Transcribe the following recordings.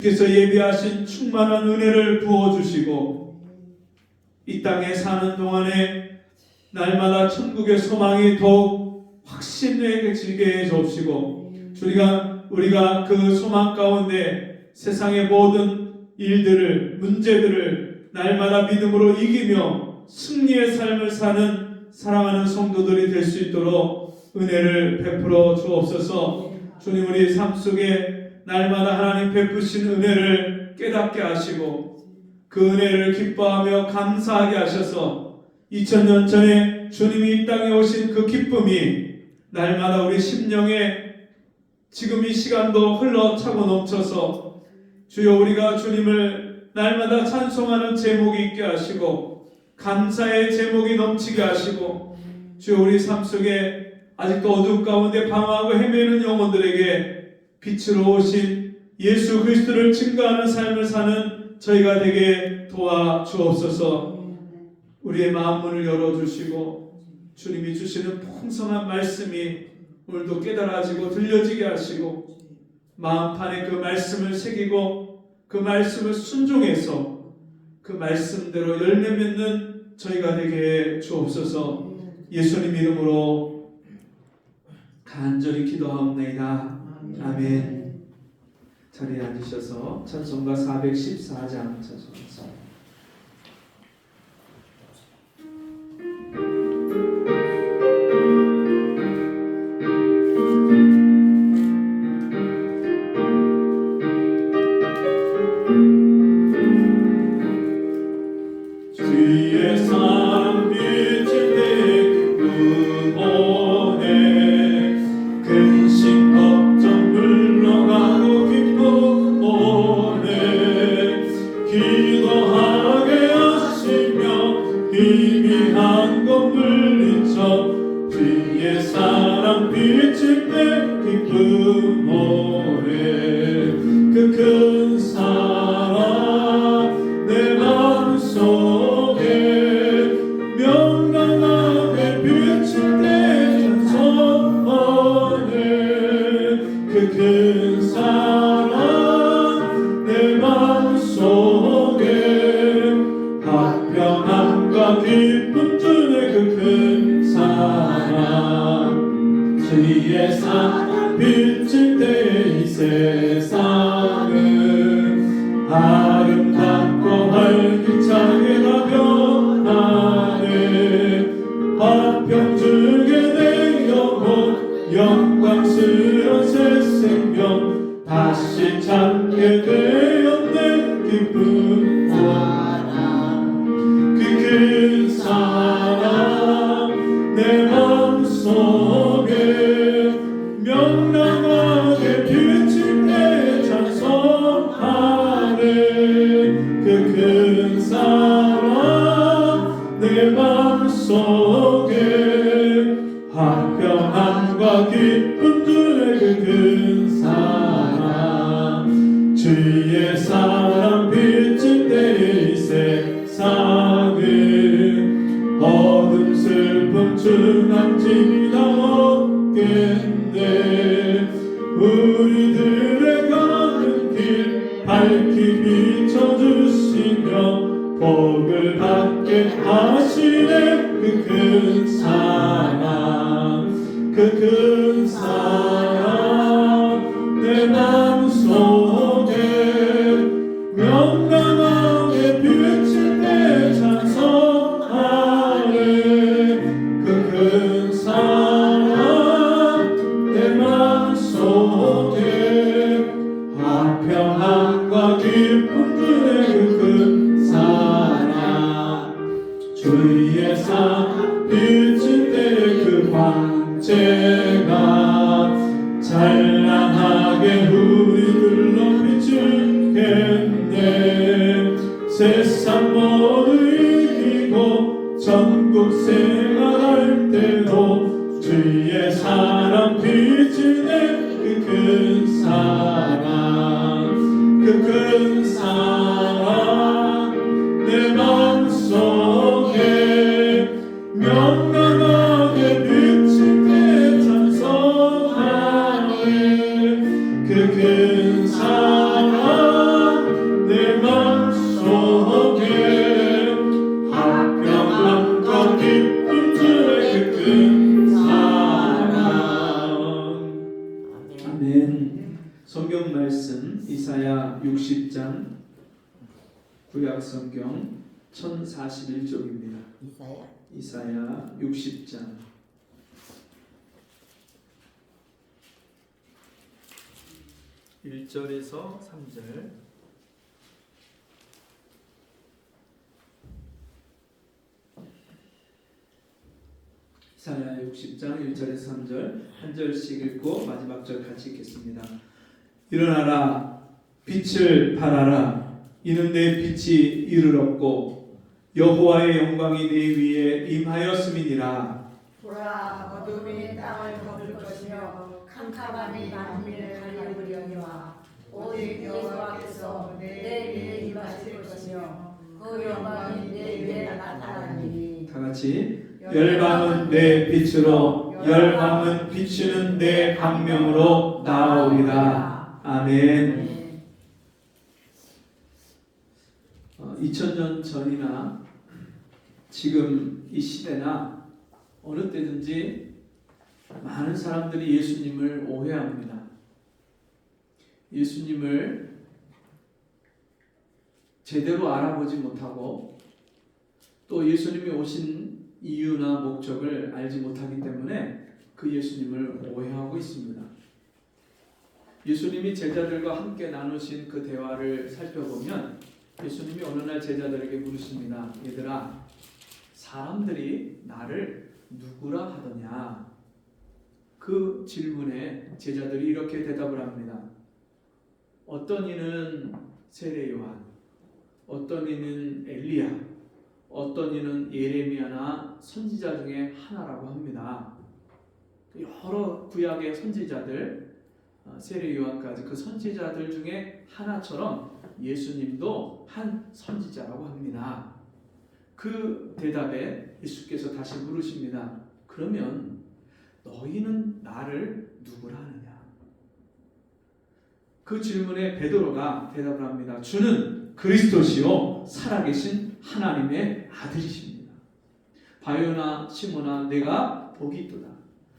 주께서 예비하신 충만한 은혜를 부어주시고 이 땅에 사는 동안에 날마다 천국의 소망이 더욱 확신해지게 해주시고 우리가 그 소망 가운데 세상의 모든 일들을 문제들을 날마다 믿음으로 이기며 승리의 삶을 사는 사랑하는 성도들이 될 수 있도록 은혜를 베풀어 주옵소서. 주님, 우리 삶 속에 날마다 하나님 베푸신 은혜를 깨닫게 하시고 그 은혜를 기뻐하며 감사하게 하셔서 2000년 전에 주님이 이 땅에 오신 그 기쁨이 날마다 우리 심령에 지금 이 시간도 흘러차고 넘쳐서 주여 우리가 주님을 날마다 찬송하는 제목이 있게 하시고 감사의 제목이 넘치게 하시고 주여 우리 삶 속에 아직도 어둠 가운데 방황하고 헤매는 영혼들에게 빛으로 오신 예수 그리스도를 증거하는 삶을 사는 저희가 되게 도와주옵소서. 우리의 마음 문을 열어주시고 주님이 주시는 풍성한 말씀이 오늘도 깨달아지고 들려지게 하시고 마음판에 그 말씀을 새기고 그 말씀을 순종해서 그 말씀대로 열매 맺는 저희가 되게 주옵소서. 예수님 이름으로 간절히 기도하옵나이다. 아멘. 자리에 앉으셔서 찬송가 414장 찬송합니다. 빛을 때 이 세상은 아름답고 활기차게 다 변하네. 화평주게 내 영혼 영광스러운 새 생명 다시 찾게 되었네. 기쁜 사랑 그 큰 사랑 내 마음속에 명랑하게 비칠 때 찬송하네. 그 큰 사랑 내 마음속에 화평함과 기쁨 주의 그 큰 사랑 주의 사랑 비칠 때 이 세상은 어둠 슬픔 주남짐이 다 없겠네. 우리들의 가는 길 밝히 비춰주시며 복을 받게 하시네. 그 큰 사랑 그 큰 사랑 내 마음속에 명랑하게 비칠 때 찬송하네. 그 큰 사랑 내 마음속에 화평함과 기쁨 주의 그 큰 사랑 주의 사랑 비칠 때 그 광채가 찬란하게 우리들로 비추겠네. 세상 모두 이기고 전국 생활할 때도 주의 사랑 비치네. 그 큰 사랑 그 큰 사랑 내 마음속에 명랑하게 비칠 때 찬송하네. 그 큰 사랑 이사야 60장 구약성경 1041쪽입니다. 이사야 60장 1절에서 3절. 이사야 60장 1절에서 3절 한 절씩 읽고 마지막 절 같이 읽겠습니다. 일어나라, 빛을 발하라. 이는 내 빛이 이르렀고 여호와의 영광이 내 위에 임하였음이니라. 보라, 어둠이 땅을 덮을 것이며 캄캄함이 만민을 가려우려니와 오직 여호와께서 내 위에 임하실 것이며 그 영광이 내 위에 나타나니. 다 같이 열방은 내 빛으로 열방은 비추는 내 광명으로 나오리라. 아멘. 2000년 전이나 지금 이 시대나 어느 때든지 많은 사람들이 예수님을 오해합니다. 예수님을 제대로 알아보지 못하고 또 예수님이 오신 이유나 목적을 알지 못하기 때문에 그 예수님을 오해하고 있습니다. 예수님이 제자들과 함께 나누신 그 대화를 살펴보면 예수님이 어느 날 제자들에게 물으십니다. 얘들아, 사람들이 나를 누구라 하더냐? 그 질문에 제자들이 이렇게 대답을 합니다. 어떤 이는 세례 요한, 어떤 이는 엘리야, 어떤 이는 예레미야나 선지자 중에 하나라고 합니다. 여러 구약의 선지자들, 세례 요한까지 그 선지자들 중에 하나처럼 예수님도 한 선지자라고 합니다. 그 대답에 예수께서 다시 물으십니다. 그러면 너희는 나를 누구라 하느냐? 그 질문에 베드로가 대답을 합니다. 주는 그리스도시요 살아계신 하나님의 아들이십니다. 바요나 시몬아, 내가 복이 있도다.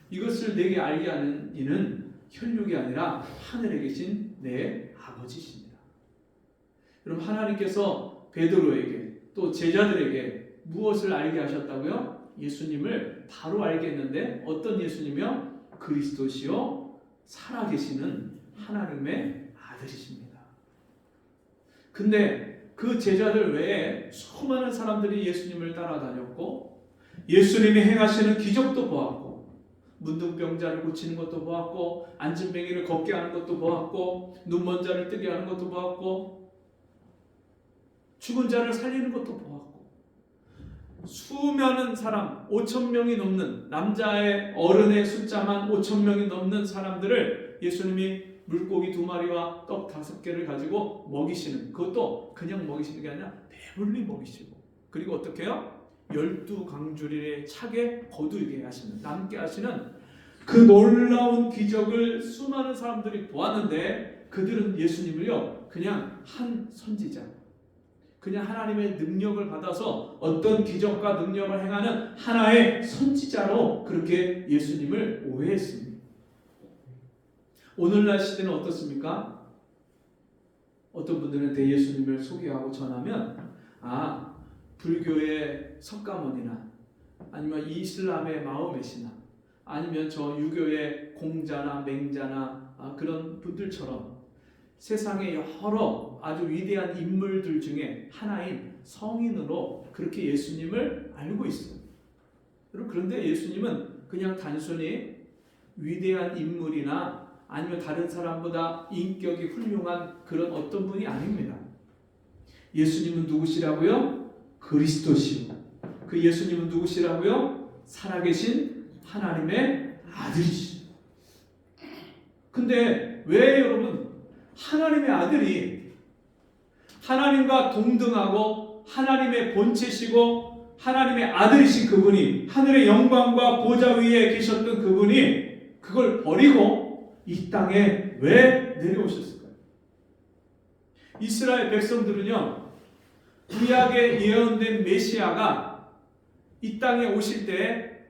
이것을 내게 알게 하는 이는 혈육이 아니라 하늘에 계신 내 아버지십니다. 여러분, 하나님께서 베드로에게 또 제자들에게 무엇을 알게 하셨다고요? 예수님을 바로 알겠는데 어떤 예수님이요? 그리스도시요 살아계시는 하나님의 아들이십니다. 근데 그 제자들 외에 수많은 사람들이 예수님을 따라다녔고 예수님이 행하시는 기적도 보았고 문둥병자를 고치는 것도 보았고 앉은뱅이를 걷게 하는 것도 보았고 눈먼 자를 뜨게 하는 것도 보았고 죽은 자를 살리는 것도 보았고 수많은 사람 5,000명이 넘는 남자의 어른의 숫자만 5,000명이 넘는 사람들을 예수님이 물고기 2마리와 떡 5개를 가지고 먹이시는, 그것도 그냥 먹이시는 게 아니라 배불리 먹이시고, 그리고 어떻게 해요? 12강줄에 차게 거두게 하시는, 남게 하시는 그 놀라운 기적을 수많은 사람들이 보았는데 그들은 예수님을요 그냥 한 선지자, 그냥 하나님의 능력을 받아서 어떤 기적과 능력을 행하는 하나의 선지자로 그렇게 예수님을 오해했습니다. 오늘날 시대는 어떻습니까? 어떤 분들은 예수님을 소개하고 전하면 불교의 석가모니나 아니면 이슬람의 마호메시나 아니면 저 유교의 공자나 맹자나 그런 분들처럼 세상의 여러 아주 위대한 인물들 중에 하나인 성인으로 그렇게 예수님을 알고 있어요. 그런데 예수님은 그냥 단순히 위대한 인물이나 아니면 다른 사람보다 인격이 훌륭한 그런 어떤 분이 아닙니다. 예수님은 누구시라고요? 그리스도시요. 그 예수님은 누구시라고요? 살아계신 하나님의 아들이시죠. 근데 왜 여러분 하나님의 아들이 하나님과 동등하고 하나님의 본체시고 하나님의 아들이신 그분이 하늘의 영광과 보좌 위에 계셨던 그분이 그걸 버리고 이 땅에 왜 내려오셨을까요? 이스라엘 백성들은요 구약에 예언된 메시아가 이 땅에 오실 때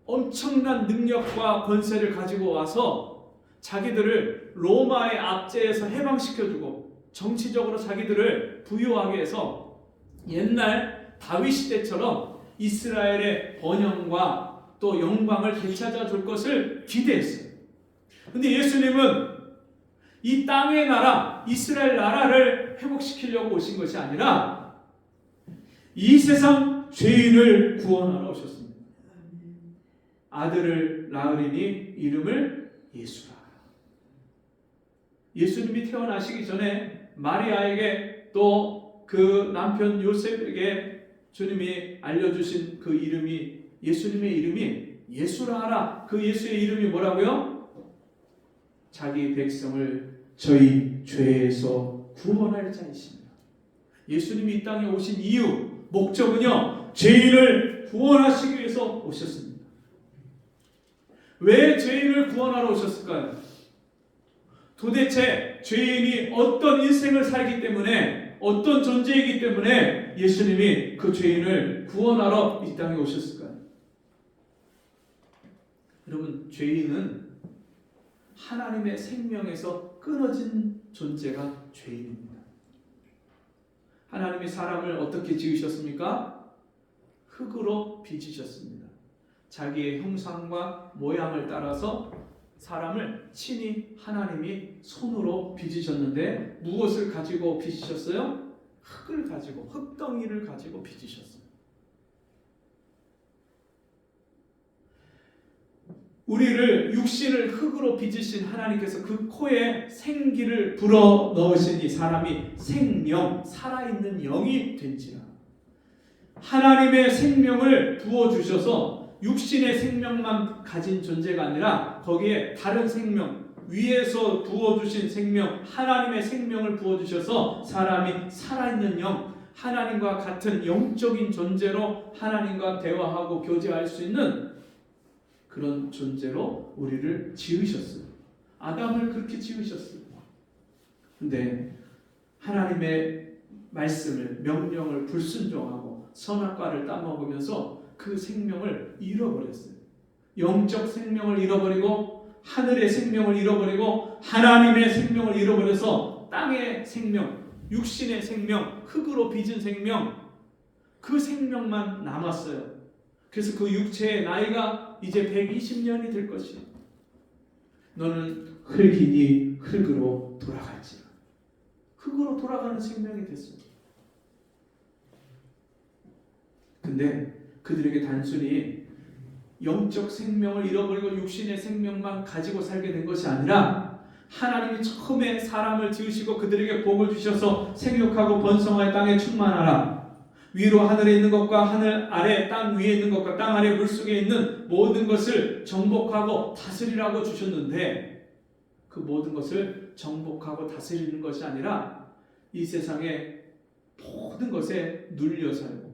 엄청난 능력과 권세를 가지고 와서 자기들을 로마의 압제에서 해방시켜주고 정치적으로 자기들을 부유하게 해서 옛날 다윗 시대처럼 이스라엘의 번영과 또 영광을 되찾아 줄 것을 기대했어요. 근데 예수님은 이 땅의 나라, 이스라엘 나라를 회복시키려고 오신 것이 아니라 이 세상 죄인을 구원하러 오셨습니다. 아들을 낳으리니 이름을 예수라. 예수님이 태어나시기 전에 마리아에게 또 그 남편 요셉에게 주님이 알려주신 그 이름이, 예수님의 이름이 예수라 하라. 그 예수의 이름이 뭐라고요? 자기 백성을 저희 죄에서 구원할 자이십니다. 예수님이 이 땅에 오신 이유, 목적은요, 죄인을 구원하시기 위해서 오셨습니다. 왜 죄인을 구원하러 오셨을까요? 도대체 죄인이 어떤 인생을 살기 때문에, 어떤 존재이기 때문에 예수님이 그 죄인을 구원하러 이 땅에 오셨을까요? 여러분, 죄인은 하나님의 생명에서 끊어진 존재가 죄인입니다. 하나님이 사람을 어떻게 지으셨습니까? 흙으로 빚으셨습니다. 자기의 형상과 모양을 따라서 사람을 친히 하나님이 손으로 빚으셨는데 무엇을 가지고 빚으셨어요? 흙을 가지고, 흙덩이를 가지고 빚으셨어요. 우리를, 육신을 흙으로 빚으신 하나님께서 그 코에 생기를 불어 넣으시니 사람이 생명, 살아있는 영이 된지라. 하나님의 생명을 부어주셔서 육신의 생명만 가진 존재가 아니라 거기에 다른 생명, 위에서 부어주신 생명, 하나님의 생명을 부어주셔서 사람이 살아있는 영, 하나님과 같은 영적인 존재로 하나님과 대화하고 교제할 수 있는 그런 존재로 우리를 지으셨어요. 아담을 그렇게 지으셨어요. 근데 하나님의 말씀을, 명령을 불순종하고 선악과를 따먹으면서 그 생명을 잃어버렸어요. 영적 생명을 잃어버리고 하늘의 생명을 잃어버리고 하나님의 생명을 잃어버려서 땅의 생명, 육신의 생명, 흙으로 빚은 생명, 그 생명만 남았어요. 그래서 그 육체의 나이가 이제 120년이 될 것이요. 너는 흙이니 흙으로 돌아갈지라. 흙으로 돌아가는 생명이 됐어요. 근데 그들에게 단순히 영적 생명을 잃어버리고 육신의 생명만 가지고 살게 된 것이 아니라 하나님이 처음에 사람을 지으시고 그들에게 복을 주셔서 생육하고 번성하여 땅에 충만하라. 위로 하늘에 있는 것과 하늘 아래 땅 위에 있는 것과 땅 아래 물속에 있는 모든 것을 정복하고 다스리라고 주셨는데 그 모든 것을 정복하고 다스리는 것이 아니라 이 세상의 모든 것에 눌려 살고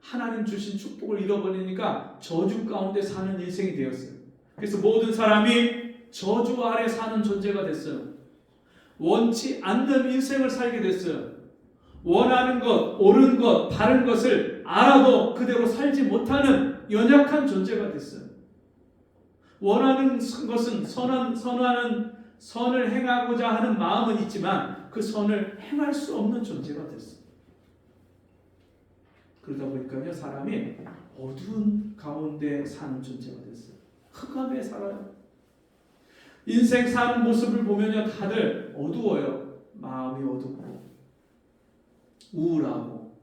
하나님 주신 축복을 잃어버리니까 저주 가운데 사는 인생이 되었어요. 그래서 모든 사람이 저주 아래 사는 존재가 됐어요. 원치 않는 인생을 살게 됐어요. 원하는 것, 옳은 것, 바른 것을 알아도 그대로 살지 못하는 연약한 존재가 됐어요. 원하는 것은 선을 행하고자 하는 마음은 있지만 그 선을 행할 수 없는 존재가 됐어요. 그러다 보니까요, 사람이 어두운 가운데 사는 존재가 됐어요. 흑암에 살아요. 인생 사는 모습을 보면요, 다들 어두워요. 마음이 어둡고 우울하고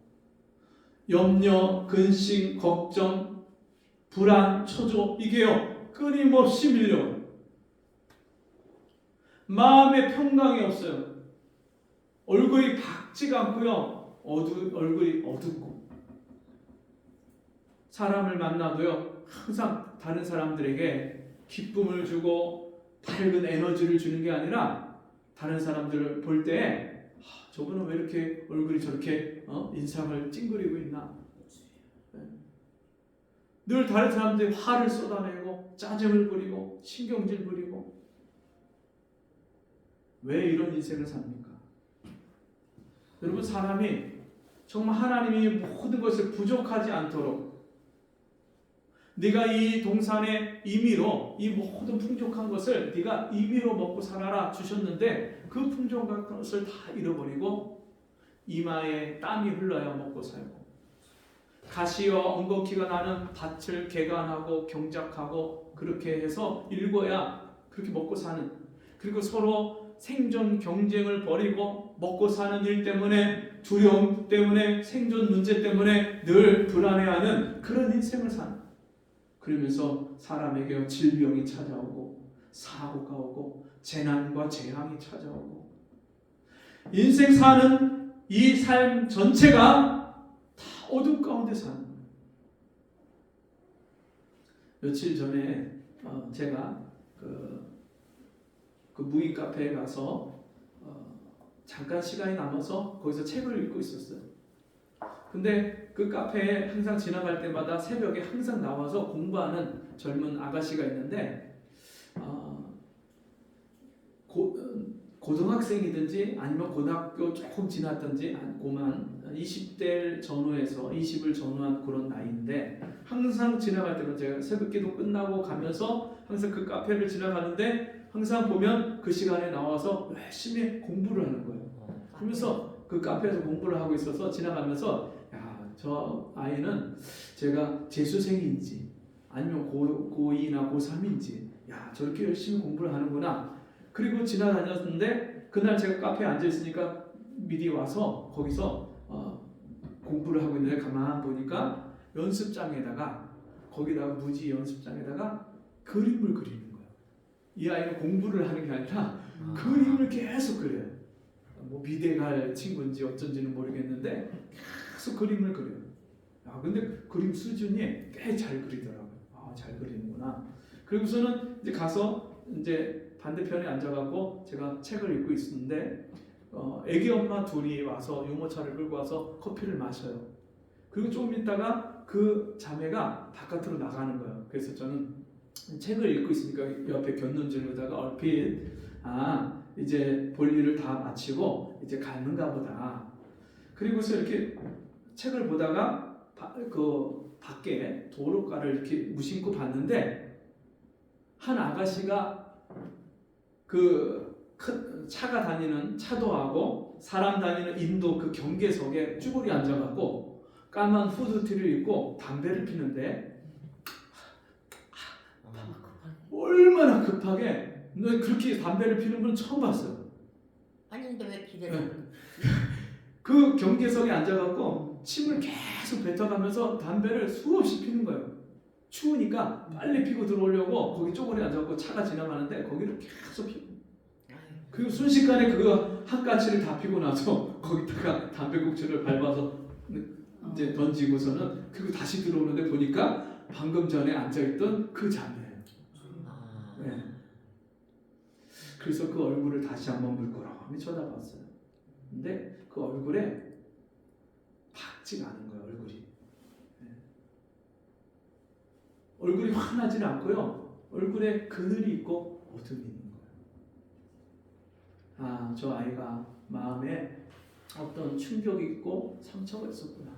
염려, 근심, 걱정, 불안, 초조, 이게요 끊임없이 밀려요. 마음에 평강이 없어요. 얼굴이 밝지가 않고요, 얼굴이 어둡고 사람을 만나도요 항상 다른 사람들에게 기쁨을 주고 밝은 에너지를 주는 게 아니라 다른 사람들을 볼 때 저분은 왜 이렇게 얼굴이 저렇게 인상을 찡그리고 있나. 늘 다른 사람들이 화를 쏟아내고 짜증을 부리고 신경질 부리고 왜 이런 인생을 삽니까? 여러분, 사람이 정말 하나님이 모든 것을 부족하지 않도록 네가 이 동산의 임의로 이 모든 풍족한 것을 네가 임의로 먹고 살아라 주셨는데 그 풍족한 것을 다 잃어버리고 이마에 땀이 흘러야 먹고 살고 가시와 엉겅퀴가 나는 밭을 개간하고 경작하고 그렇게 해서 일궈야 그렇게 먹고 사는, 그리고 서로 생존 경쟁을 벌이고 먹고 사는 일 때문에 두려움 때문에 생존 문제 때문에 늘 불안해하는 그런 인생을 사는, 그러면서 사람에게 질병이 찾아오고 사고가 오고 재난과 재앙이 찾아오고 인생 사는 이 삶 전체가 다 어둠 가운데 사는 거예요. 며칠 전에 제가 그 무인 카페에 가서 잠깐 시간이 남아서 거기서 책을 읽고 있었어요. 근데 그 카페에 항상 지나갈 때마다 새벽에 항상 나와서 공부하는 젊은 아가씨가 있는데 고등학생이든지 아니면 고등학교 조금 지났든지 고만 20대를 전후해서 20을 전후한 그런 나이인데 항상 지나갈 때마다 제가 새벽기도 끝나고 가면서 항상 그 카페를 지나가는데 항상 보면 그 시간에 나와서 열심히 공부를 하는 거예요. 그러면서 그 카페에서 공부를 하고 있어서 지나가면서 야, 저 아이는 제가 재수생인지 아니면 고2나 고3인지 야, 저렇게 열심히 공부를 하는구나. 그리고 지나다녔는데 그날 제가 카페에 앉아 있으니까 미리 와서 거기서 공부를 하고 있는데 가만 보니까 연습장에다가 거기다가 무지 연습장에다가 그림을 그리는 거예요. 이 아이는 공부를 하는 게 아니라 그림을 계속 그려요. 뭐 미대 갈 친구인지 어쩐지는 모르겠는데 계속 그림을 그려요. 아 근데 그림 수준이 꽤 잘 그리더라고요. 아, 잘 그리는구나. 그리고서는 이제 가서 이제 반대편에 앉아갖고 제가 책을 읽고 있었는데 애기 엄마 둘이 와서 유모차를 끌고 와서 커피를 마셔요. 그리고 조금 있다가 그 자매가 바깥으로 나가는 거예요. 그래서 저는 책을 읽고 있으니까 옆에 곁눈질로다가 얼핏 이제 볼 일을 다 마치고 이제 가는가 보다. 그리고서 이렇게 책을 보다가 그 밖에 도로가를 이렇게 무심코 봤는데 한 아가씨가 그 큰 차가 다니는 차도하고 사람 다니는 인도 그 경계석에 쭈그리 앉아갖고 까만 후드티를 입고 담배를 피는데 얼마나 급하게 그렇게 담배를 피는 분 처음 봤어요. 아니 근데 왜 기대를? 그 경계석에 앉아갖고 침을 계속 뱉어가면서 담배를 수없이 피는 거예요. 추우니까 빨리 피고 들어오려고 거기 쪼그려 앉아갖고 차가 지나가는데 거기를 계속 피고 그리고 순식간에 그거 한 가지를 다 피고 나서 거기다가 담배꽁초를 밟아서 이제 던지고서는 그리고 다시 들어오는데 보니까 방금 전에 앉아있던 그 자매예요. 네. 그래서 그 얼굴을 다시 한번 물끄러미 쳐다봤어요. 근데 그 얼굴에 밝지가 않은 거예요. 얼굴이. 네. 얼굴이 환하지는 않고요. 얼굴에 그늘이 있고 어둠이 있는 거예요. 저 아이가 마음에 어떤 충격이 있고 상처가 있었구나.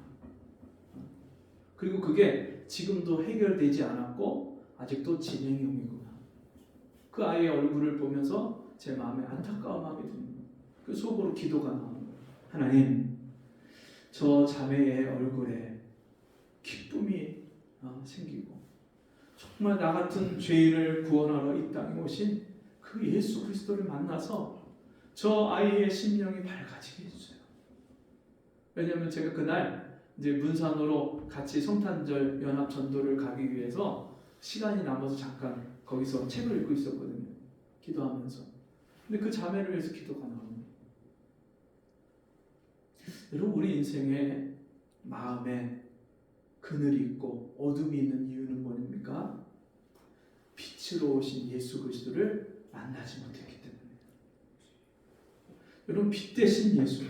그리고 그게 지금도 해결되지 않았고 아직도 진행형이구나. 그 아이의 얼굴을 보면서 제 마음에 안타까운 마음이 드는 거예요. 그 속으로 기도가 나오는 거예요. 하나님, 저 자매의 얼굴에 기쁨이 생기고 정말 나 같은 죄인을 구원하러 이 땅에 오신 그 예수 그리스도를 만나서 저 아이의 심령이 밝아지게 해주세요. 왜냐하면 제가 그날 이제 문산으로 같이 성탄절 연합 전도를 가기 위해서 시간이 남아서 잠깐 거기서 책을 읽고 있었거든요. 기도하면서. 근데 그 자매를 위해서 기도가 나옵니다. 여러분, 우리 인생에 마음에 그늘이 있고 어둠이 있는 이유는 뭐입니까? 빛으로 오신 예수 그리스도를 만나지 못했기 때문에. 여러분, 빛 대신 예수.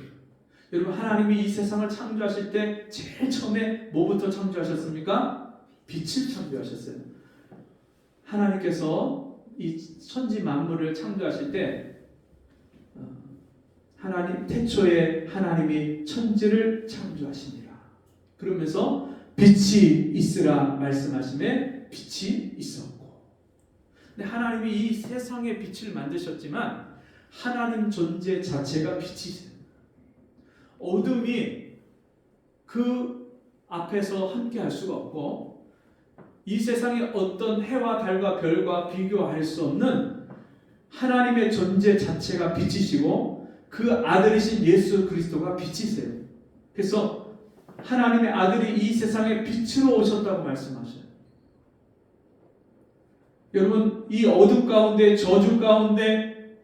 여러분, 하나님이 이 세상을 창조하실 때 제일 처음에 뭐부터 창조하셨습니까? 빛을 창조하셨어요. 하나님께서 이 천지 만물을 창조하실 때 하나님 태초에 하나님이 천지를 창조하시니라. 그러면서 빛이 있으라 말씀하심에 빛이 있었고. 근데 하나님이 이 세상의 빛을 만드셨지만 하나님 존재 자체가 빛이세요. 어둠이 그 앞에서 함께 할 수가 없고 이 세상의 어떤 해와 달과 별과 비교할 수 없는 하나님의 존재 자체가 빛이시고 그 아들이신 예수 그리스도가 빛이세요. 그래서 하나님의 아들이 이 세상에 빛으로 오셨다고 말씀하셔요. 여러분, 이 어둠 가운데, 저주 가운데,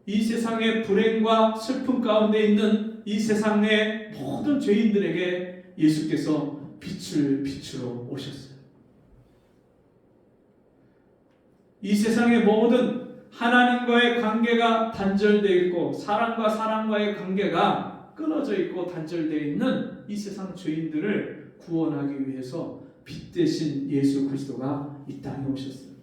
이 세상의 불행과 슬픔 가운데 있는 이 세상의 모든 죄인들에게 예수께서 빛을 비추러 오셨어요. 이 세상의 모든 하나님과의 관계가 단절되어 있고 사람과 사람과의 관계가 끊어져 있고 단절되어 있는 이 세상 죄인들을 구원하기 위해서 빛 대신 예수 그리스도가 이 땅에 오셨어요.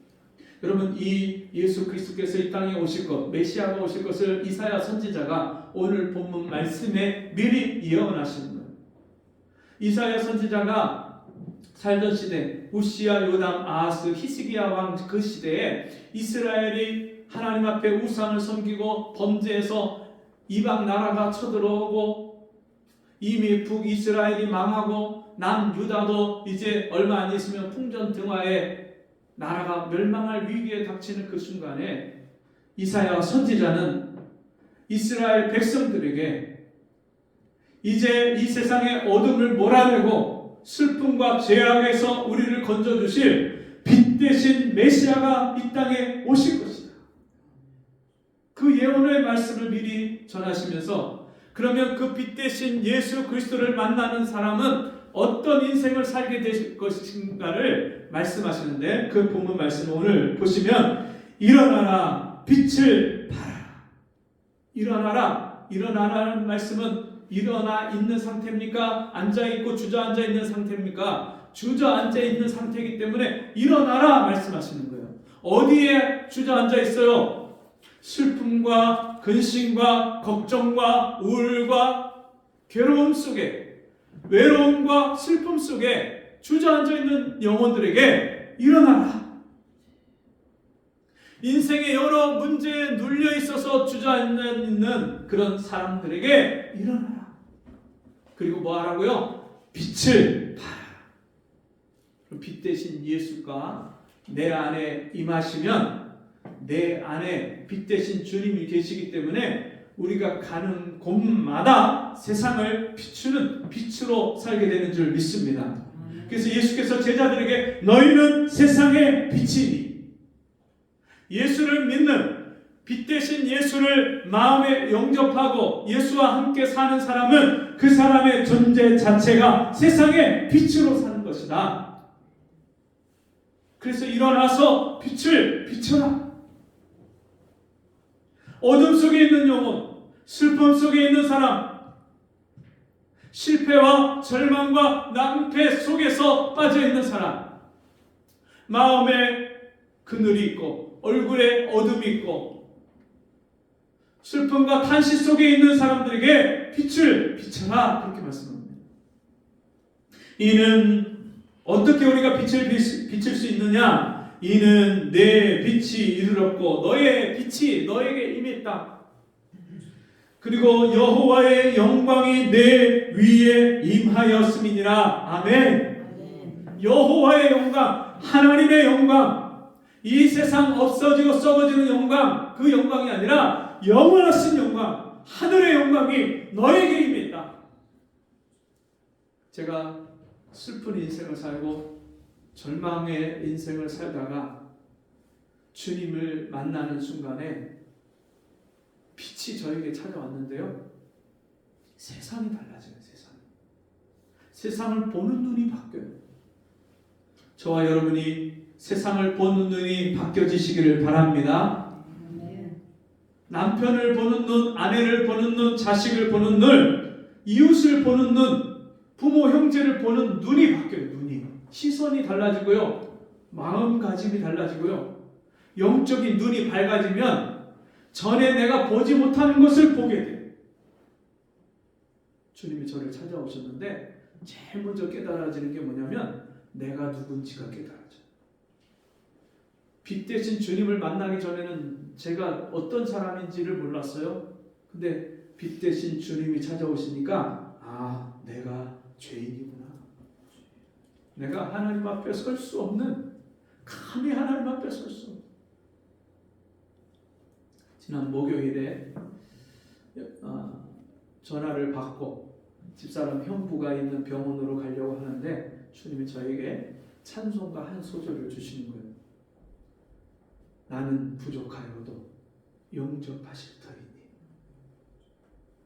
여러분, 이 예수 그리스도께서 이 땅에 오실 것, 메시아가 오실 것을 이사야 선지자가 오늘 본문 말씀에 미리 예언하신 거예요. 이사야 선지자가 살던 시대, 우시야, 요담, 아하스, 히스기야 왕 그 시대에 이스라엘이 하나님 앞에 우상을 섬기고 범죄해서 이방 나라가 쳐들어오고 이미 북이스라엘이 망하고 남유다도 이제 얼마 안 있으면 풍전등화에 나라가 멸망할 위기에 닥치는 그 순간에 이사야 선지자는 이스라엘 백성들에게 이제 이 세상의 어둠을 몰아내고 슬픔과 죄악에서 우리를 건져주실 빛 대신 메시아가 이 땅에 오실 것이다. 그 예언의 말씀을 미리 전하시면서 그러면 그 빛 대신 예수 그리스도를 만나는 사람은 어떤 인생을 살게 될 것인가를 말씀하시는데 그 본문 말씀을 오늘 보시면 일어나라 빛을 발하라. 일어나라. 일어나라는 말씀은 일어나 있는 상태입니까? 앉아있고 주저앉아 있는 상태입니까? 주저앉아 있는 상태이기 때문에 일어나라 말씀하시는 거예요. 어디에 주저앉아 있어요? 슬픔과 근심과 걱정과 우울과 괴로움 속에, 외로움과 슬픔 속에 주저앉아 있는 영혼들에게 일어나라. 인생의 여러 문제에 눌려 있어서 주저앉아 있는 그런 사람들에게 일어나라. 그리고 뭐 하라고요? 빛을 발하라. 빛 대신 예수가 내 안에 임하시면 내 안에 빛 대신 주님이 계시기 때문에 우리가 가는 곳마다 세상을 비추는 빛으로 살게 되는 줄 믿습니다. 그래서 예수께서 제자들에게 너희는 세상의 빛이니 예수를 믿는 빛 대신 예수를 마음에 영접하고 예수와 함께 사는 사람은 그 사람의 존재 자체가 세상의 빛으로 사는 것이다. 그래서 일어나서 빛을 비춰라. 어둠 속에 있는 영혼, 슬픔 속에 있는 사람, 실패와 절망과 낭패 속에서 빠져있는 사람, 마음에 그늘이 있고 얼굴에 어둠이 있고 슬픔과 탄식 속에 있는 사람들에게 빛을 비춰라. 그렇게 말씀합니다. 이는 어떻게 우리가 빛을 비칠 수 있느냐? 이는 내 빛이 이르렀고 너의 빛이 너에게 임했다. 그리고 여호와의 영광이 내 위에 임하였음이니라. 아멘. 여호와의 영광, 하나님의 영광, 이 세상 없어지고 썩어지는 영광, 그 영광이 아니라 영원하신 영광, 하늘의 영광이 너에게 임했다. 제가 슬픈 인생을 살고 절망의 인생을 살다가 주님을 만나는 순간에 빛이 저에게 찾아왔는데요. 세상이 달라져요. 세상을 보는 눈이 바뀌어요. 저와 여러분이 세상을 보는 눈이 바뀌어지시기를 바랍니다. 남편을 보는 눈, 아내를 보는 눈, 자식을 보는 눈, 이웃을 보는 눈, 부모, 형제를 보는 눈이 바뀌어요. 눈이. 시선이 달라지고요. 마음가짐이 달라지고요. 영적인 눈이 밝아지면 전에 내가 보지 못하는 것을 보게 돼요. 주님이 저를 찾아오셨는데 제일 먼저 깨달아지는 게 뭐냐면 내가 누군지가 깨달아져요. 빛 대신 주님을 만나기 전에는 제가 어떤 사람인지를 몰랐어요. 근데 빛 대신 주님이 찾아오시니까 내가 죄인이구나. 내가 하나님 앞에 설 수 없는, 감히 하나님 앞에 설 수 없는. 지난 목요일에 전화를 받고 집사람 형부가 있는 병원으로 가려고 하는데 주님이 저에게 찬송가 한 소절을 주시는 거예요. 나는 부족하여도 영접하실 터이니.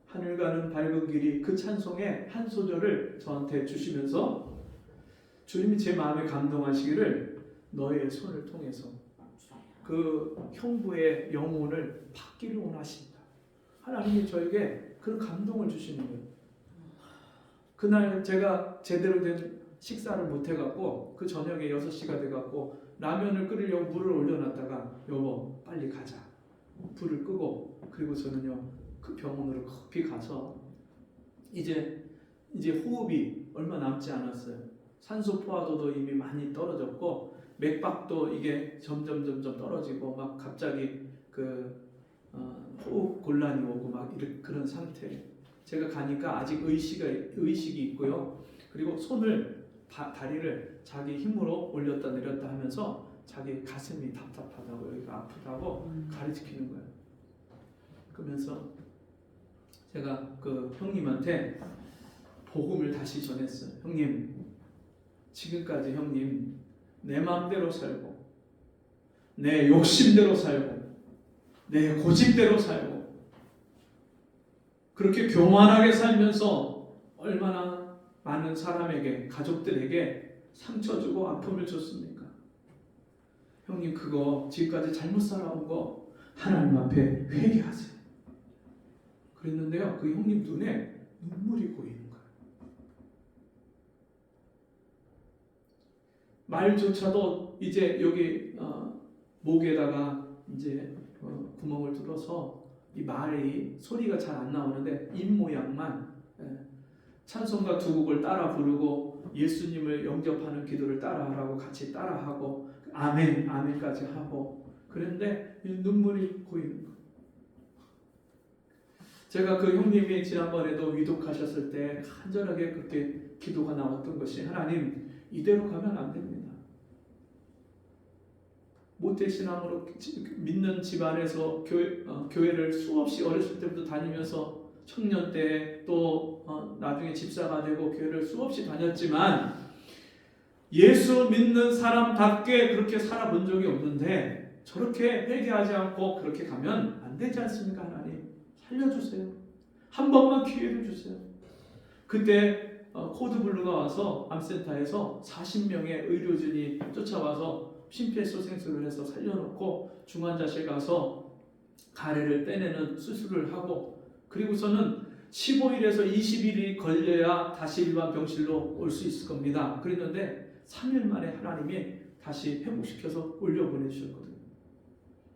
하늘 가는 밝은 길이, 그 찬송의 한 소절을 저한테 주시면서 주님이 제 마음에 감동하시기를 너의 손을 통해서 그 형부의 영혼을 받기를 원하신다. 하나님이 저에게 그런 감동을 주시는 거예요. 그날 제가 제대로 된 식사를 못 해갖고 그 저녁에 6시가 돼갖고 라면을 끓이려고 물을 올려놨다가 여보 빨리 가자. 불을 끄고 그리고 저는요 그 병원으로 급히 가서 이제 호흡이 얼마 남지 않았어요. 산소 포화도도 이미 많이 떨어졌고 맥박도 이게 점점 떨어지고 막 갑자기 호흡 곤란이 오고 막 이런 그런 상태. 제가 가니까 아직 의식이 있고요. 그리고 손을 다리를 자기 힘으로 올렸다 내렸다 하면서 자기 가슴이 답답하다고 여기가 아프다고 가르치는 거예요. 그러면서 제가 그 형님한테 복음을 다시 전했어요. 형님, 지금까지 형님 내 마음대로 살고 내 욕심대로 살고 내 고집대로 살고 그렇게 교만하게 살면서 얼마나 많은 사람에게, 가족들에게 상처 주고 아픔을 줬습니까? 형님 그거 지금까지 잘못 살아온 거 하나님 앞에 회개하세요. 그랬는데요 그 형님 눈에 눈물이 고이는 거예요. 말조차도 이제 여기 목에다가 이제 구멍을 뚫어서 이 말이 소리가 잘 안 나오는데 입 모양만 찬송가 2곡을 따라 부르고 예수님을 영접하는 기도를 따라하라고 같이 따라하고 아멘 아멘까지 하고 그런데 눈물이 고이는 거예요. 제가 그 형님이 지난번에도 위독하셨을 때 간절하게 그렇게 기도가 나왔던 것이 하나님 이대로 가면 안 됩니다. 모태신앙으로 믿는 집안에서 교회를 수없이 어렸을 때부터 다니면서 청년 때 또 나중에 집사가 되고 교회를 수없이 다녔지만 예수 믿는 사람답게 그렇게 살아본 적이 없는데 저렇게 회개하지 않고 그렇게 가면 안 되지 않습니까? 하나님 살려주세요. 한 번만 기회를 주세요. 그때 코드블루가 와서 암센터에서 40명의 의료진이 쫓아와서 심폐소생술을 해서 살려놓고 중환자실 가서 가래를 떼내는 수술을 하고 그리고서는 15일에서 20일이 걸려야 다시 일반 병실로 올 수 있을 겁니다. 그랬는데 3일 만에 하나님이 다시 회복시켜서 올려보내주셨거든요.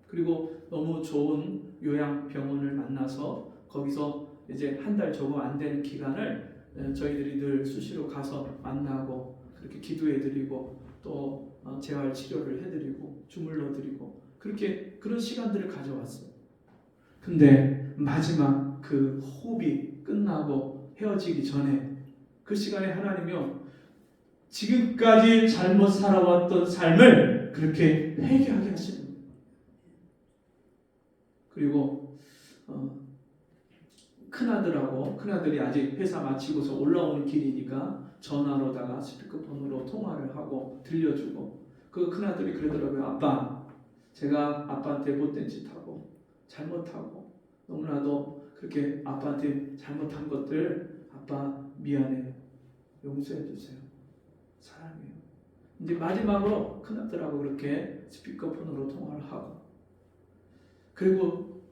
그리고 너무 좋은 요양병원을 만나서 거기서 이제 한 달 조금 안 되는 기간을 저희들이 늘 수시로 가서 만나고 그렇게 기도해드리고 또 재활 치료를 해드리고 주물러드리고 그렇게 그런 시간들을 가져왔어요. 근데 마지막 그 호흡이 끝나고 헤어지기 전에 그 시간에 하나님이요 지금까지 잘못 살아왔던 삶을 그렇게 회개하게 하시는 거예요. 그리고 큰아들이 아직 회사 마치고서 올라오는 길이니까 전화로다가 스피커폰으로 통화를 하고 들려주고 그 큰아들이 그러더라고요. 아빠, 제가 아빠한테 못된 짓 하고 잘못하고 너무나도 그렇게 아빠한테 잘못한 것들 아빠 미안해요. 용서해 주세요. 사랑해요. 이제 마지막으로 큰아들하고 그렇게 스피커폰으로 통화를 하고 그리고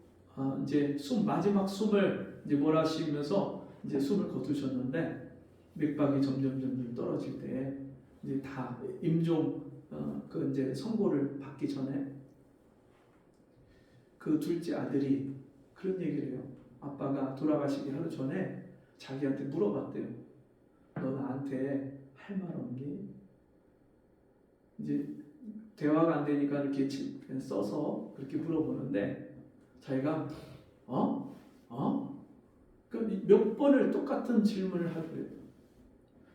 이제 마지막 숨을 이제 몰아쉬면서 이제 숨을 거두셨는데 맥박이 점점 떨어질 때 이제 다 임종 그 이제 선고를 받기 전에 그 둘째 아들이 그런 얘기를 해요. 아빠가 돌아가시기 하루 전에 자기한테 물어봤대요. 너 나한테 할 말 없니? 이제 대화가 안 되니까 이렇게 그냥 써서 그렇게 물어보는데 자기가 몇 번을 똑같은 질문을 하더래요.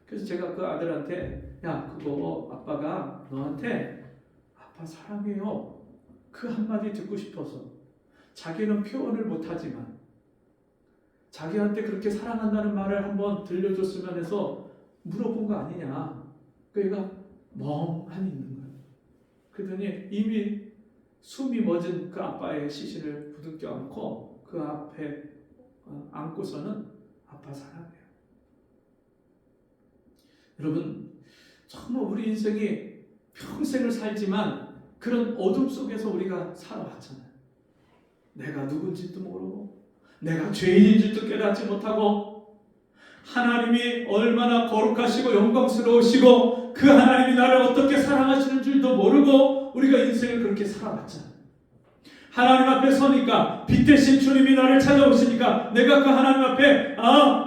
그래서 제가 그 아들한테 야 그거 아빠가 너한테 아빠 사랑해요 그 한마디 듣고 싶어서 자기는 표현을 못하지만 자기한테 그렇게 사랑한다는 말을 한번 들려줬으면 해서 물어본 거 아니냐. 그러니까 멍하니 있는 거예요. 그러더니 이미 숨이 멎은 그 아빠의 시신을 부둥켜 안고 그 앞에 안고서는 아빠 사랑해요. 여러분 정말 우리 인생이 평생을 살지만 그런 어둠 속에서 우리가 살아왔잖아요. 내가 누군지도 모르고 내가 죄인인 줄도 깨닫지 못하고 하나님이 얼마나 거룩하시고 영광스러우시고 그 하나님이 나를 어떻게 사랑하시는 줄도 모르고 우리가 인생을 그렇게 살아왔잖아요. 하나님 앞에 서니까 빛 대신 주님이 나를 찾아오시니까 내가 그 하나님 앞에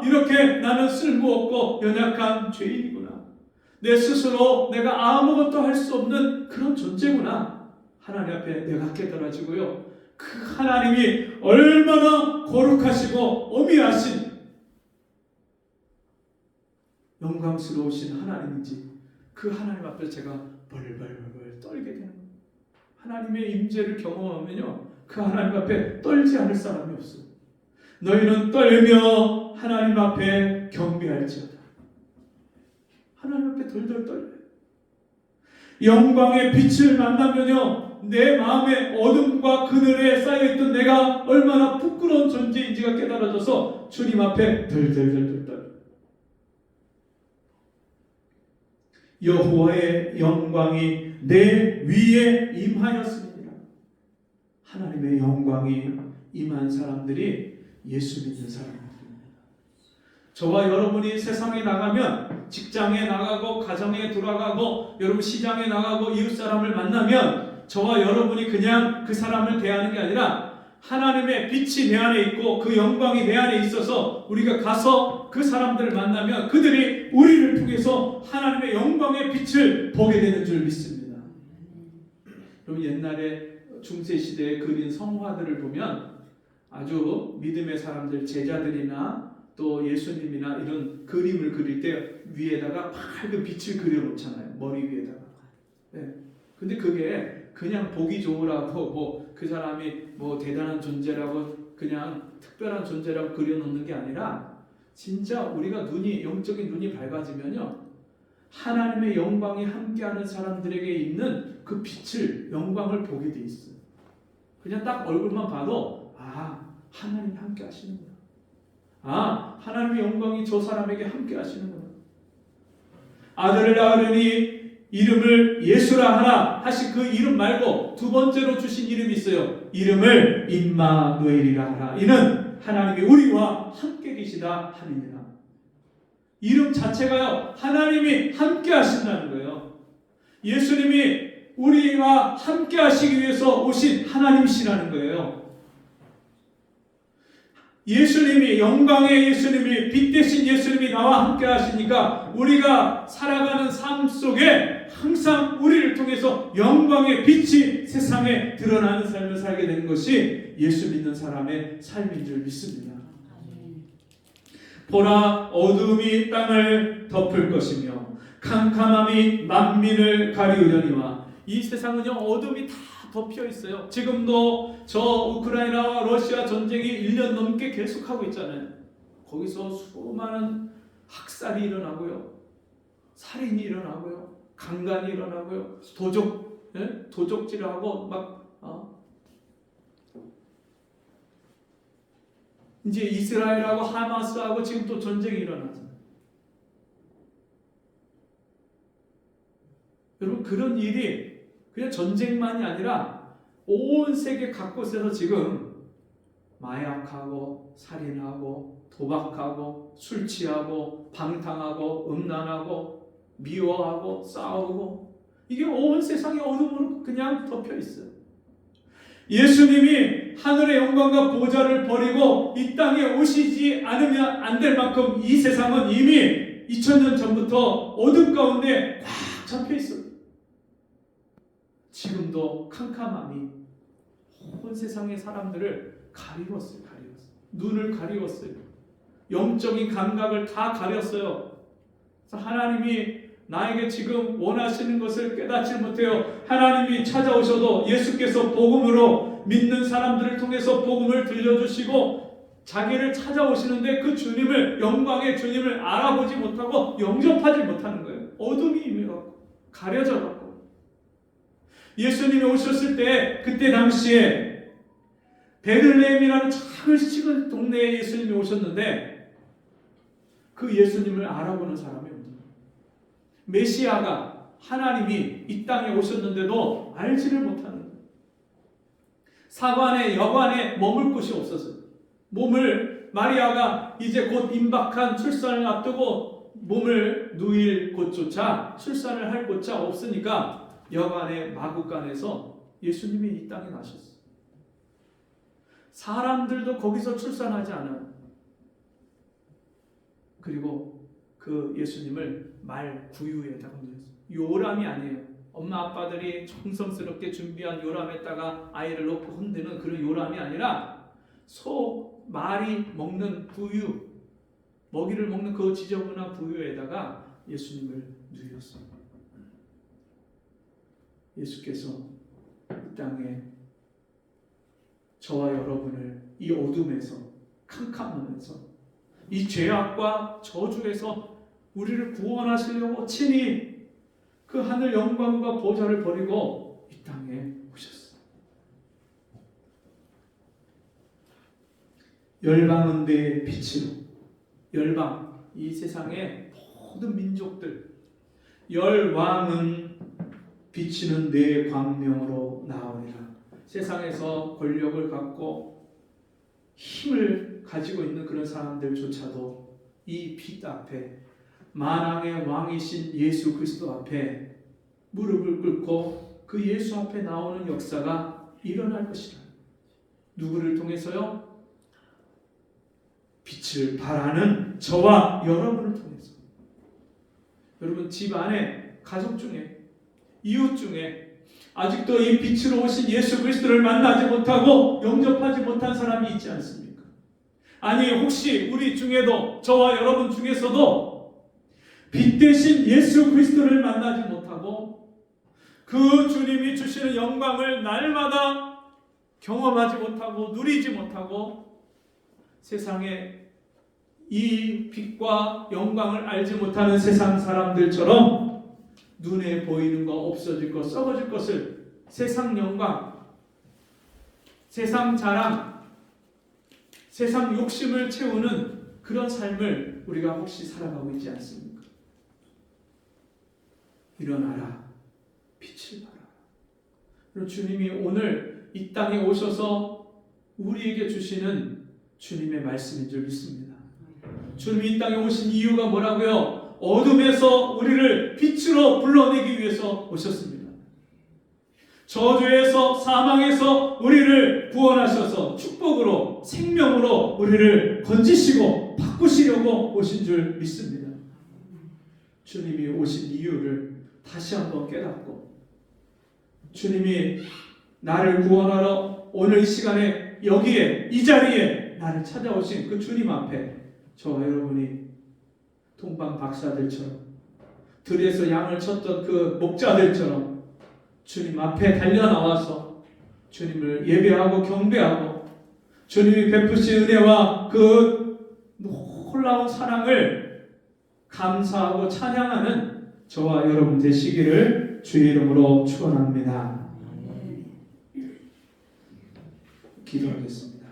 이렇게 나는 쓸모없고 연약한 죄인이구나. 내 스스로 내가 아무것도 할 수 없는 그런 존재구나. 하나님 앞에 내가 깨달아지고요. 그 하나님이 얼마나 거룩하시고 어미하신 영광스러우신 하나님인지 그 하나님 앞에 제가 벌벌벌 떨게 되는 거예요. 하나님의 임재를 경험하면요 그 하나님 앞에 떨지 않을 사람이 없어요. 너희는 떨며 하나님 앞에 경배할지어다. 하나님 앞에 덜덜 떨려요. 영광의 빛을 만나면요 내 마음의 어둠과 그늘에 쌓여있던 내가 얼마나 부끄러운 존재인지가 깨달아져서 주님 앞에 덜덜덜덜 떨려요. 여호와의 영광이 내 위에 임하였습니다. 하나님의 영광이 임한 사람들이 예수 믿는 사람입니다. 저와 여러분이 세상에 나가면 직장에 나가고 가정에 돌아가고 여러분 시장에 나가고 이웃 사람을 만나면 저와 여러분이 그냥 그 사람을 대하는 게 아니라 하나님의 빛이 내 안에 있고 그 영광이 내 안에 있어서 우리가 가서 그 사람들을 만나면 그들이 우리를 통해서 하나님의 영광의 빛을 보게 되는 줄 믿습니다. 여러분 옛날에 중세시대에 그린 성화들을 보면 아주 믿음의 사람들 제자들이나 또 예수님이나 이런 그림을 그릴 때 위에다가 밝은 빛을 그려놓잖아요. 머리 위에다가. 네. 근데 그게 그냥 보기 좋으라고 그 사람이 대단한 존재라고 그냥 특별한 존재라고 그려놓는 게 아니라 진짜 우리가 영적인 눈이 밝아지면요 하나님의 영광이 함께하는 사람들에게 있는 그 빛을 영광을 보게 돼 있어요. 그냥 딱 얼굴만 봐도 하나님이 함께 하시는구나. 하나님의 영광이 저 사람에게 함께 하시는구나. 아들을 낳으려니 이름을 예수라 하라 하신 그 이름 말고 두 번째로 주신 이름이 있어요. 이름을 임마누엘이라 하라. 이는 하나님이 우리와 함께 계시다 함이니라. 이름 자체가요 하나님이 함께 하신다는 거예요. 예수님이 우리와 함께 하시기 위해서 오신 하나님이시라는 거예요. 예수님이 영광의 예수님이 빛 대신 예수님이 나와 함께 하시니까 우리가 살아가는 삶 속에 항상 우리를 통해서 영광의 빛이 세상에 드러나는 삶을 살게 되는 것이 예수 믿는 사람의 삶인 줄 믿습니다. 보라 어둠이 땅을 덮을 것이며 캄캄함이 만민을 가리우려니와. 이 세상은요 어둠이 다 덮여 있어요. 지금도 저 우크라이나와 러시아 전쟁이 1년 넘게 계속하고 있잖아요. 거기서 수많은 학살이 일어나고요, 살인이 일어나고요, 강간이 일어나고요, 도적질하고 이제 이스라엘하고 하마스하고 지금 또 전쟁이 일어나잖아요. 여러분 그런 일이 그냥 전쟁만이 아니라 온 세계 각곳에서 지금 마약하고 살인하고 도박하고 술 취하고 방탕하고 음란하고 미워하고 싸우고 이게 온 세상의 어둠으로 그냥 덮여 있어요. 예수님이 하늘의 영광과 보좌를 버리고 이 땅에 오시지 않으면 안 될 만큼 이 세상은 이미 2000년 전부터 어둠 가운데 꽉 잡혀 있어요. 지금도 캄캄함이 온 세상의 사람들을 가리웠어요. 눈을 가리웠어요. 영적인 감각을 다 가렸어요. 그래서 하나님이 나에게 지금 원하시는 것을 깨닫지 못해요. 하나님이 찾아오셔도 예수께서 복음으로 믿는 사람들을 통해서 복음을 들려주시고 자기를 찾아오시는데 그 주님을, 영광의 주님을 알아보지 못하고 영접하지 못하는 거예요. 어둠이 임해갖고 가려져갖고. 예수님이 오셨을 때 그때 당시에 베들레헴이라는 작은 시골 동네에 예수님이 오셨는데 그 예수님을 알아보는 사람이 없는 거예요. 메시아가 하나님이 이 땅에 오셨는데도 알지를 못하는 거예요. 사관에 여관에 머물 곳이 없었어요. 몸을 마리아가 이제 곧 임박한 출산을 앞두고 몸을 누일 곳조차 출산을 할 곳자 없으니까 여관의 마구간에서 예수님이 이 땅에 나셨어요. 사람들도 거기서 출산하지 않아요. 그리고 그 예수님을 말 구유에다가 넣었어요. 요람이 아니에요. 엄마 아빠들이 정성스럽게 준비한 요람에다가 아이를 놓고 흔드는 그런 요람이 아니라 말이 먹는 구유, 먹이를 먹는 그 지저분한 구유에다가 예수님을 누였어요. 예수께서 이 땅에 저와 여러분을 이 어둠에서, 캄캄함에서, 이 죄악과 저주에서 우리를 구원하시려고 친히 그 하늘 영광과 보좌를 버리고 이 땅에 오셨어요. 열방은 내 빛으로, 열방, 이 세상의 모든 민족들, 열왕은 비치는 내 광명으로 나오리라. 세상에서 권력을 갖고 힘을 가지고 있는 그런 사람들조차도 이 빛 앞에, 만왕의 왕이신 예수 그리스도 앞에 무릎을 꿇고 그 예수 앞에 나오는 역사가 일어날 것이다. 누구를 통해서요? 빛을 발하는 저와 여러분을 통해서. 여러분 집 안에, 가족 중에, 이웃 중에 아직도 이 빛으로 오신 예수 그리스도를 만나지 못하고 영접하지 못한 사람이 있지 않습니까? 아니 혹시 우리 중에도, 저와 여러분 중에서도 빛 대신 예수 그리스도를 만나지 못하고 그 주님이 주시는 영광을 날마다 경험하지 못하고 누리지 못하고 세상에 이 빛과 영광을 알지 못하는 세상 사람들처럼 눈에 보이는 거, 없어질 것, 썩어질 것을, 세상 영광, 세상 자랑, 세상 욕심을 채우는 그런 삶을 우리가 혹시 살아가고 있지 않습니까? 일어나라, 빛을 발하라. 그럼 주님이 오늘 이 땅에 오셔서 우리에게 주시는 주님의 말씀인 줄 믿습니다. 주님이 이 땅에 오신 이유가 뭐라고요? 어둠에서 우리를 빛으로 불러내기 위해서 오셨습니다. 저주에서, 사망에서 우리를 구원하셔서 축복으로, 생명으로 우리를 건지시고 바꾸시려고 오신 줄 믿습니다. 주님이 오신 이유를 다시 한번 깨닫고, 주님이 나를 구원하러 오늘 이 시간에 여기에, 이 자리에 나를 찾아오신 그 주님 앞에 저와 여러분이 동방 박사들처럼, 들에서 양을 쳤던 그 목자들처럼 주님 앞에 달려나와서 주님을 예배하고 경배하고 주님이 베푸신 은혜와 그 놀라운 사랑을 감사하고 찬양하는 저와 여러분 되시기를 주의 이름으로 축원합니다. 기도하겠습니다.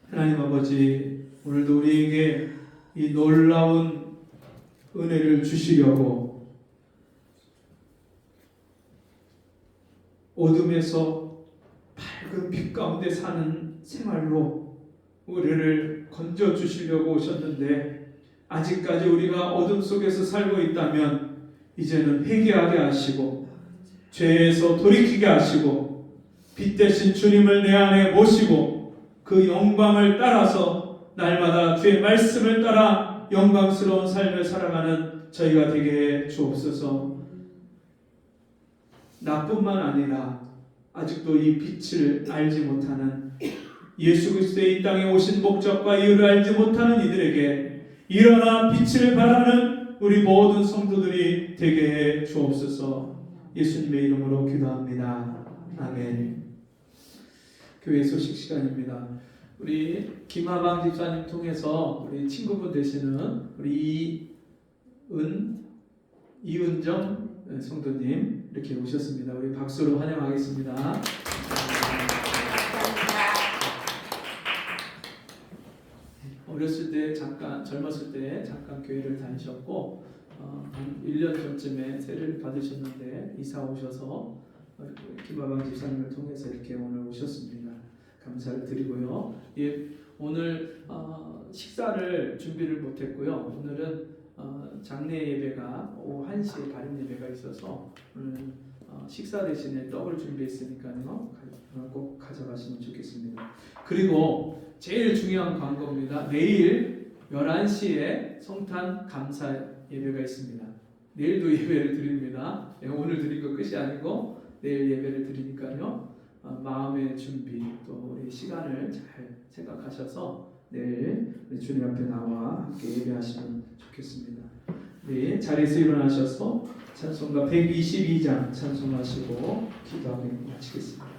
하나님 아버지, 오늘도 우리에게 이 놀라운 은혜를 주시려고 어둠에서 밝은 빛 가운데 사는 생활로 우리를 건져 주시려고 오셨는데, 아직까지 우리가 어둠 속에서 살고 있다면 이제는 회개하게 하시고 죄에서 돌이키게 하시고 빛 대신 주님을 내 안에 모시고 그 영광을 따라서 날마다 주의 말씀을 따라 영광스러운 삶을 살아가는 저희가 되게 해 주옵소서. 주님이 이 땅에 오신 이유가 뭐라고요? 어둠에서 우리를 빛으로 불러내기 위해서 오셨습니다. 저와 여러분 중에서도 나뿐만 아니라 아직도 이 빛을 알지 못하는 예수 그리스도의 이 땅에 오신 목적과 이유를 알지 못하는 이들에게 일어나 빛을 발하는 우리 모든 성도들이 되게 해 주옵소서. 예수님의 이름으로 기도합니다. 아멘. 교회 소식 시간입니다. 우리 김하방 집사님 통해서 우리 친구분 되시는 우리 이은정 성도님 이렇게 오셨습니다. 우리 박수로 환영하겠습니다. 어렸을 때 잠깐, 젊었을 때 잠깐 교회를 다니셨고 한 1년 전쯤에 세례를 받으셨는데 이사 오셔서 김하방 집사님을 통해서 이렇게 오늘 오셨습니다. 감사를 드리고요. 예, 오늘 식사를 준비를 못했고요. 오늘은 장례 예배가 오후 1시에 가림 예배가 있어서 오늘 식사 대신에 떡을 준비했으니까요. 꼭 가져가시면 좋겠습니다. 그리고 제일 중요한 광고입니다. 내일 11시에 성탄 감사 예배가 있습니다. 내일도 예배를 드립니다. 오늘 드린 거 끝이 아니고 내일 예배를 드리니까요. 마음의 준비 또 우리 시간을 잘 생각하셔서 내일 주님 앞에 나와 함께 예배하시면 좋겠습니다. 네, 자리에서 일어나셔서 찬송가 122장 찬송하시고 기도하고 마치겠습니다.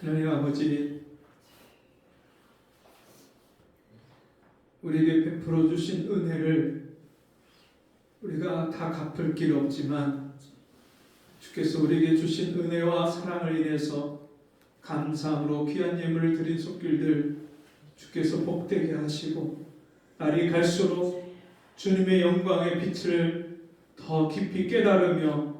하나님 아버지, 우리에게 베풀어 주신 은혜를 우리가 다 갚을 길 없지만 주께서 우리에게 주신 은혜와 사랑을 인해서 감사함으로 귀한 예물을 드린 손길들 주께서 복되게 하시고 날이 갈수록 주님의 영광의 빛을 더 깊이 깨달으며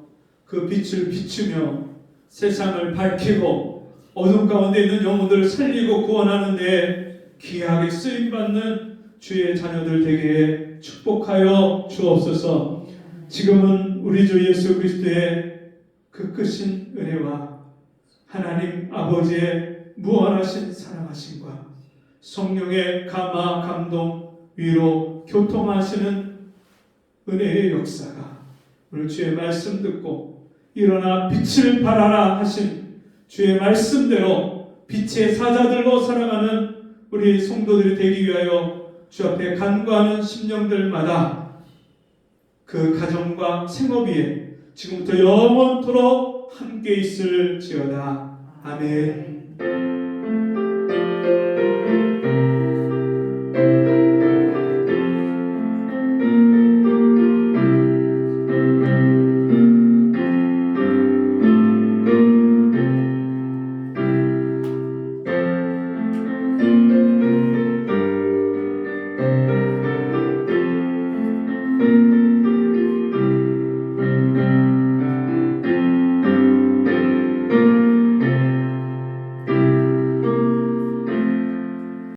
그 빛을 비추며 세상을 밝히고 어둠 가운데 있는 영혼들을 살리고 구원하는 데 귀하게 쓰임받는 주의 자녀들 되게 축복하여 주옵소서. 지금은 우리 주 예수 그리스도의 그 크신 은혜와 하나님 아버지의 무한하신 사랑하심과 성령의 감화, 감동, 위로, 교통하시는 은혜의 역사가 오늘 주의 말씀 듣고 일어나 빛을 발하라 하신 주의 말씀대로 빛의 사자들로 살아가는 우리 성도들이 되기 위하여 주 앞에 간구하는 심령들마다 그 가정과 생업위에 지금부터 영원토록 함께 있을지어다. 아멘.